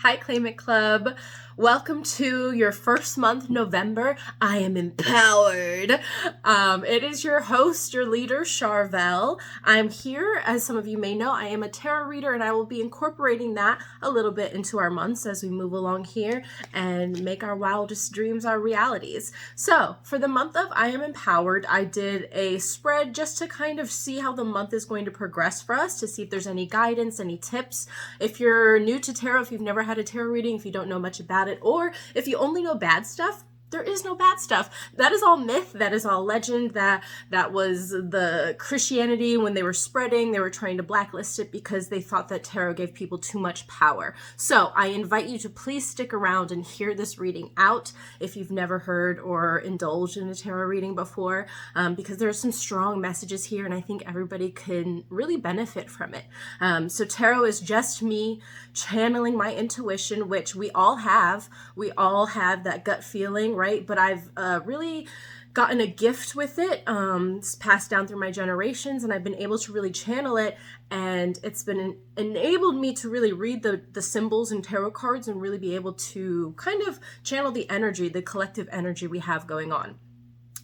Hi, Claim It Club. Welcome to your first month, November. I am empowered. It is your host, your leader, Charvel. I'm here, as some of you may know, I am a tarot reader, and I will be incorporating that a little bit into our months as we move along here and make our wildest dreams our realities. So, for the month of I Am Empowered, I did a spread just to kind of see how the month is going to progress for us, to see if there's any guidance, any tips. If you're new to tarot, if you've never had a tarot reading, if you don't know much about it, or if you only know bad stuff, there is no bad stuff. That is all myth. That is all legend. That was the Christianity when they were spreading. They were trying to blacklist it because they thought that tarot gave people too much power. So I invite you to please stick around and hear this reading out if you've never heard or indulged in a tarot reading before, because there are some strong messages here, and I think everybody can really benefit from it. So tarot is just me channeling my intuition, which we all have. We all have that gut feeling, right? But I've really gotten a gift with it. It's passed down through my generations, and I've been able to really channel it, and it's been enabled me to really read the symbols and tarot cards and really be able to kind of channel the energy, the collective energy we have going on.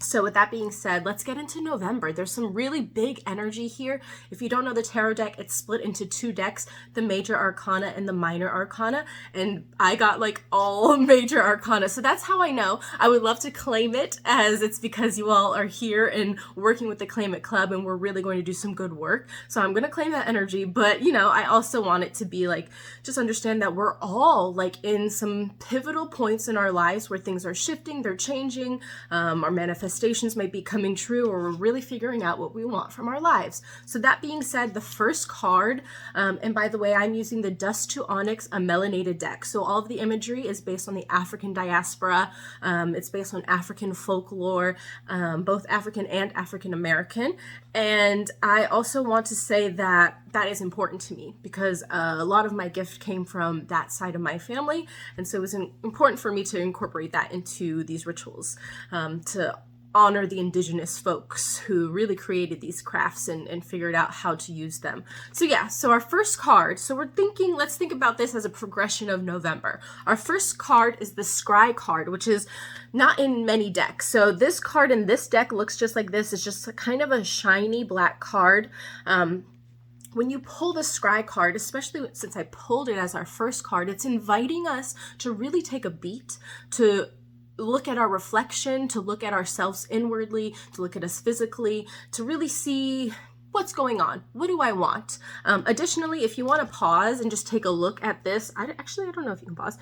So with that being said, let's get into November. There's some really big energy here. If you don't know the tarot deck, it's split into two decks, the major arcana and the minor arcana. And I got like all major arcana. So that's how I know. I would love to claim it, as it's because you all are here and working with the Claim It Club, and we're really going to do some good work. So I'm going to claim that energy. But, you know, I also want it to be like, just understand that we're all like in some pivotal points in our lives where things are shifting, they're changing, our manifestations might be coming true, or we're really figuring out what we want from our lives. So that being said, the first card, and by the way, I'm using the Dust to Onyx, a melanated deck. So all of the imagery is based on the African diaspora. It's based on African folklore, both African and African American. And I also want to say that that is important to me because a lot of my gift came from that side of my family. And so it was important for me to incorporate that into these rituals, to honor the indigenous folks who really created these crafts and figured out how to use them. So yeah, so our first card, so let's think about this as a progression of November. Our first card is the Scry card, which is not in many decks. So this card in this deck looks just like this. It's just a kind of a shiny black card. When you pull the Scry card, especially since I pulled it as our first card, it's inviting us to really take a beat, to look at our reflection, to look at ourselves inwardly, to look at us physically, to really see what's going on. What do I want? Additionally, if you want to pause and just take a look at this, I don't know if you can pause,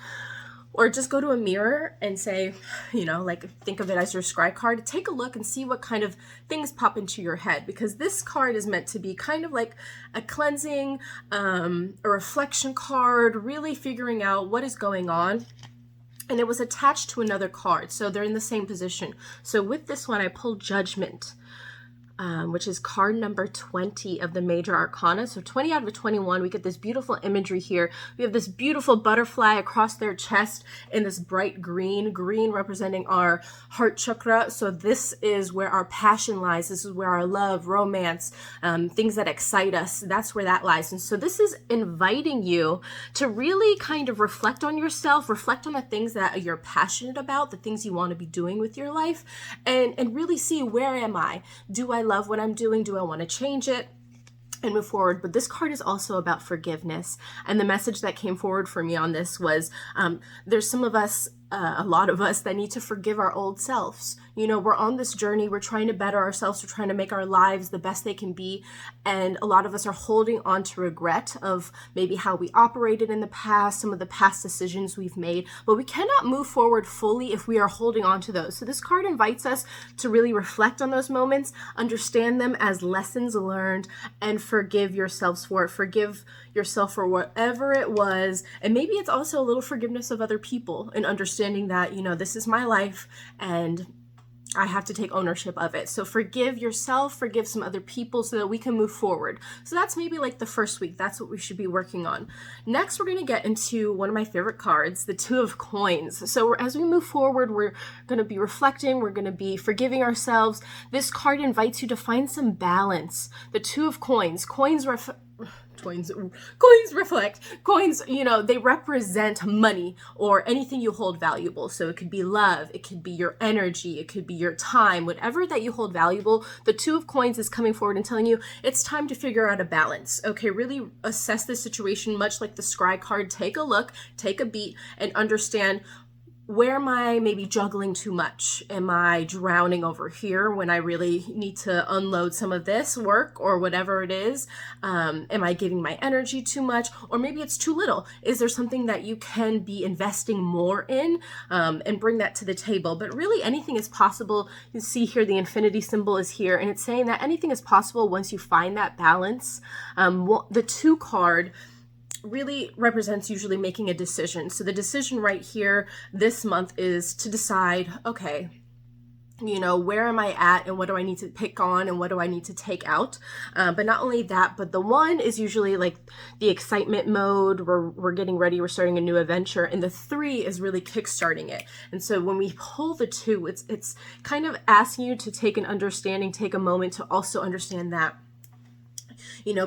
or just go to a mirror and say, you know, like think of it as your Scry card. Take a look and see what kind of things pop into your head, because this card is meant to be kind of like a cleansing, a reflection card, really figuring out what is going on. And it was attached to another card, so they're in the same position. So with this one, I pulled Judgment, which is card number 20 of the major arcana. So 20 out of 21, we get this beautiful imagery here. We have this beautiful butterfly across their chest in this bright green representing our heart chakra. So this is where our passion lies. This is where our love, romance, things that excite us, that's where that lies. And so this is inviting you to really kind of reflect on yourself, reflect on the things that you're passionate about, the things you want to be doing with your life, and really see, where am I? Do I love what I'm doing? Do I want to change it and move forward? But this card is also about forgiveness. And the message that came forward for me on this was, there's some of us, a lot of us, that need to forgive our old selves. You know, we're on this journey. We're trying to better ourselves. We're trying to make our lives the best they can be. And a lot of us are holding on to regret of maybe how we operated in the past, some of the past decisions we've made. But we cannot move forward fully if we are holding on to those. So this card invites us to really reflect on those moments, understand them as lessons learned, and forgive yourselves for it. Forgive yourself for whatever it was. And maybe it's also a little forgiveness of other people, and understanding that, you know, this is my life and I have to take ownership of it. So forgive yourself, forgive some other people, so that we can move forward. So that's maybe like the first week. That's what we should be working on. Next, we're going to get into one of my favorite cards, the Two of Coins. So as we move forward, we're going to be reflecting. We're going to be forgiving ourselves. This card invites you to find some balance. The Two of Coins. coins reflect. Coins, they represent money or anything you hold valuable. So it could be love, it could be your energy, it could be your time, whatever that you hold valuable. The Two of Coins is coming forward and telling you it's time to figure out a balance. Okay, really assess the situation, much like the Scry card. Take a look, take a beat, and understand, where am I maybe juggling too much? Am I drowning over here when I really need to unload some of this work or whatever it is? Am I giving my energy too much? Or maybe it's too little. Is there something that you can be investing more in, and bring that to the table? But really anything is possible. You see here the infinity symbol is here, and it's saying that anything is possible once you find that balance. The 2 card really represents usually making a decision. So the decision right here this month is to decide, okay, where am I at and what do I need to pick on and what do I need to take out? But not only that, but the 1 is usually like the excitement mode. We're getting ready, we're starting a new adventure. And the 3 is really kickstarting it. And so when we pull the 2, it's kind of asking you to take an understanding, take a moment to also understand that,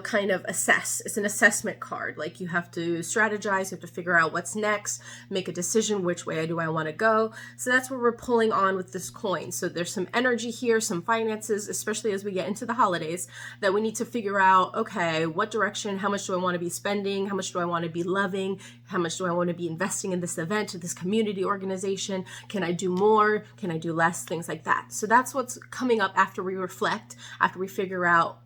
kind of assess. It's an assessment card. Like, you have to strategize, you have to figure out what's next, make a decision, which way do I want to go. So that's what we're pulling on with this coin. So there's some energy here, some finances, especially as we get into the holidays, that we need to figure out, okay, what direction, how much do I want to be spending? How much do I want to be loving? How much do I want to be investing in this event, this community organization? Can I do more? Can I do less? Things like that. So that's what's coming up after we reflect, after we figure out,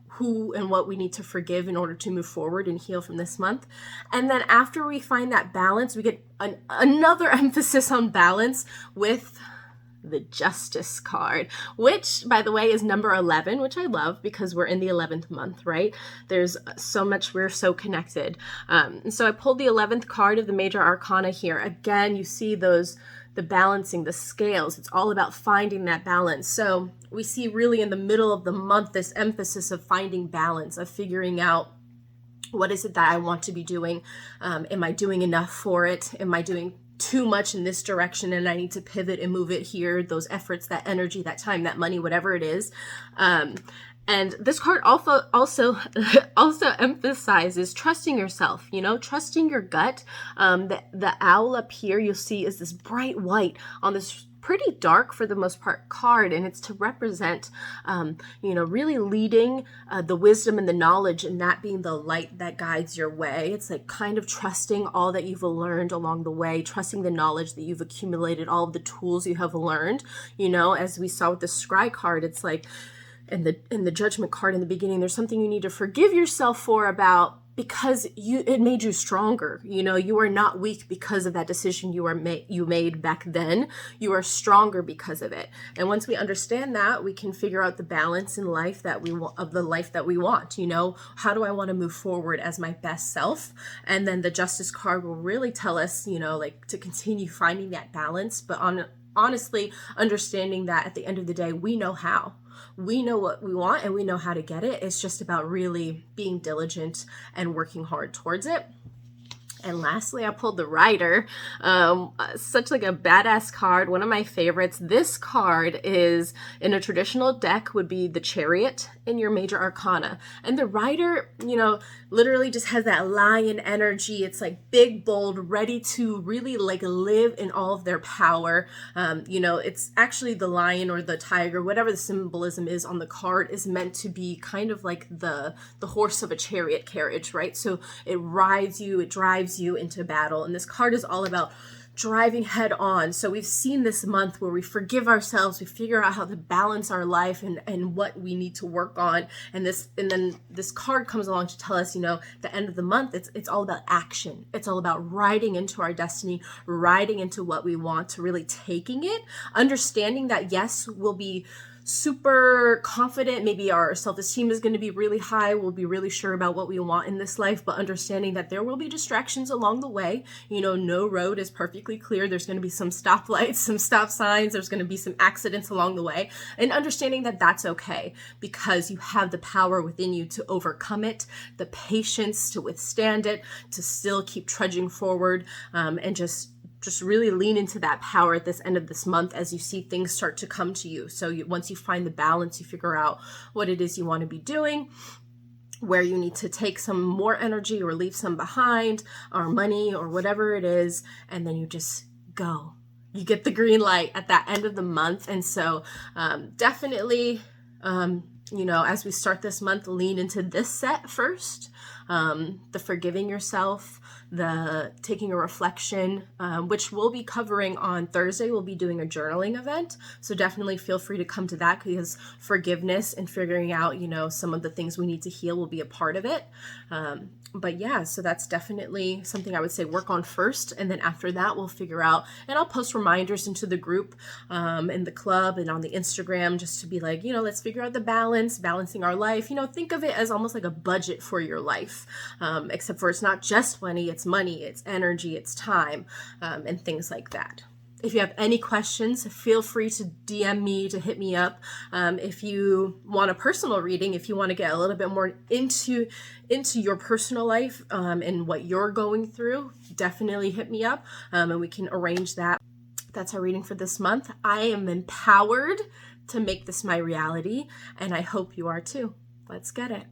who and what we need to forgive in order to move forward and heal from this month. And then after we find that balance, we get another emphasis on balance with the Justice card, which, by the way, is number 11, which I love because we're in the 11th month, right? There's so much, we're so connected. And so I pulled the 11th card of the Major Arcana here. Again, you see the balancing, the scales. It's all about finding that balance. So we see really in the middle of the month this emphasis of finding balance, of figuring out, what is it that I want to be doing? Am I doing enough for it? Am I doing too much in this direction and I need to pivot and move it here? Those efforts, that energy, that time, that money, whatever it is. And this card also emphasizes trusting yourself, trusting your gut. The owl up here you'll see is this bright white on this pretty dark, for the most part, card, and it's to represent, really leading the wisdom and the knowledge, and that being the light that guides your way. It's like kind of trusting all that you've learned along the way, trusting the knowledge that you've accumulated, all of the tools you have learned. As we saw with the Scry card, it's like, in the Judgment card in the beginning, there's something you need to forgive yourself for because it made you stronger. You are not weak because of that decision you made back then. You are stronger because of it. And once we understand that, we can figure out the balance in life of the life that we want. How do I want to move forward as my best self? And then the Justice card will really tell us, to continue finding that balance, but honestly understanding that at the end of the day, we know how. We know what we want and we know how to get it. It's just about really being diligent and working hard towards it. And lastly, I pulled the Rider, such like a badass card, one of my favorites. This card is, in a traditional deck, would be the Chariot in your Major Arcana. And the Rider, literally just has that lion energy. It's like big, bold, ready to really like live in all of their power. It's actually the lion or the tiger, whatever the symbolism is on the card, is meant to be kind of like the horse of a chariot carriage, right? So it rides you, it drives you into battle. And this card is all about driving head on. So we've seen this month where we forgive ourselves, we figure out how to balance our life and what we need to work on. And then this card comes along to tell us, the end of the month, it's all about action. It's all about riding into our destiny, riding into what we want, to really taking it, understanding that yes, we'll be super confident. Maybe our self-esteem is going to be really high. We'll be really sure about what we want in this life, but understanding that there will be distractions along the way. No road is perfectly clear. There's going to be some stoplights, some stop signs. There's going to be some accidents along the way, and understanding that that's okay because you have the power within you to overcome it, the patience to withstand it, to still keep trudging forward, and just really lean into that power at this end of this month as you see things start to come to you. So once you find the balance, you figure out what it is you want to be doing. where you need to take some more energy or leave some behind, or money or whatever it is, and then you just go. You get the green light at that end of the month. And so definitely, as we start this month, lean into this set first. The forgiving yourself, the taking a reflection, which we'll be covering on Thursday. We'll be doing a journaling event. So definitely feel free to come to that, because forgiveness and figuring out, some of the things we need to heal will be a part of it. But yeah, so that's definitely something I would say work on first. And then after that, we'll figure out, and I'll post reminders into the group, in the club and on the Instagram, just to be like, let's figure out the balancing our life. Think of it as almost like a budget for your life, except for it's not just money, it's energy, it's time, and things like that. If you have any questions, feel free to DM me, to hit me up. If you want a personal reading, if you want to get a little bit more into your personal life and what you're going through, definitely hit me up, and we can arrange that. That's our reading for this month. I am empowered to make this my reality, and I hope you are too. Let's get it.